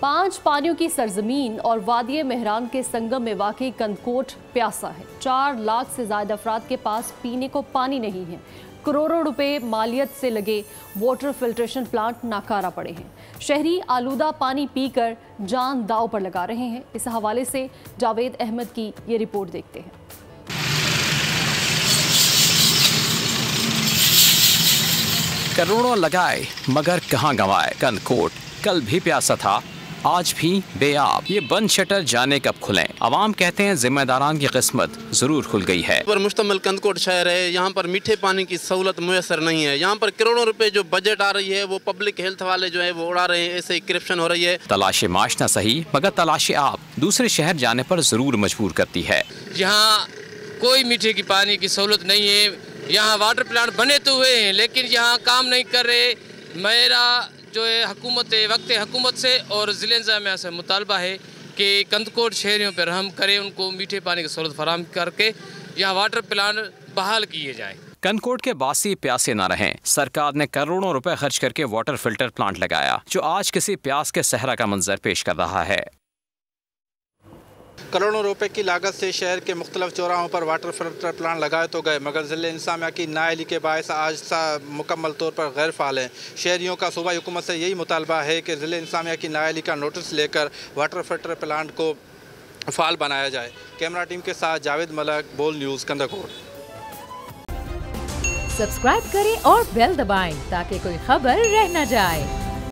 5 पानियों की सरजमीन और वादिये मेहरान के संगम में वाक़ई कंदकोट प्यासा है। 4 लाख से ज्यादा अफराद के पास पीने को पानी नहीं है। करोड़ों रुपए मालियत से लगे वाटर फिल्ट्रेशन प्लांट नाकारा पड़े हैं। शहरी आलूदा पानी पीकर जान दांव पर लगा रहे हैं। इस हवाले से जावेद अहमद की ये रिपोर्ट देखते हैं। करोड़ों लगाए मगर कहां गंवाए। कंदकोट कल भी प्यासा था, आज भी बेआब। ये बंद शटर जाने कब खुलें। अवाम कहते हैं जिम्मेदारान की किस्मत जरूर खुल गई है। पर मुश्तमिल कंदकोट शहर है, यहाँ पर मीठे पानी की सहूलत मुयसर नहीं है। यहाँ पर करोड़ों रुपए जो बजट आ रही है वो पब्लिक हेल्थ वाले जो है वो उड़ा रहे हैं। ऐसे ही करप्शन हो रही है। तलाशे माश न सही मगर तलाशे आप दूसरे शहर जाने पर जरूर मजबूर करती है। यहाँ कोई मीठे की पानी की सहूलत नहीं है। यहाँ वाटर प्लांट बने तो हुए हैं लेकिन यहाँ काम नहीं कर रहे। मेरा जो है वक्त हुकूमत से और ज़िले इंतज़ामिया से मुतालबा है कि कंदकोट शहरियों पर रहम करें, उनको मीठे पानी की सहूलत फराहम करके यहाँ वाटर प्लांट बहाल किए जाएँ। कंदकोट के बासी प्यासे न रहें। सरकार ने करोड़ों रुपए खर्च करके वाटर फिल्टर प्लांट लगाया जो आज किसी प्यास के सहरा का मंजर पेश कर रहा है। करोड़ों रुपए की लागत से शहर के मुख्तलिफ चौराहों पर वाटर फिल्टर प्लांट लगाए तो गए मगर ज़िले इंतज़ामिया की नाअहली के बायस आज मुकम्मल तौर पर गैर फ़ाल हैं। शहरियों का सूबाई हुकूमत से यही मुतालबा है कि ज़िले इंतज़ामिया की नाअहली का नोटिस लेकर वाटर फिल्टर प्लांट को फ़ाल बनाया जाए। कैमरा टीम के साथ जावेद मलक, बोल न्यूज़, कंदकोट। सब्सक्राइब करें और बेल दबाएं ताकि कोई खबर रह न जाए।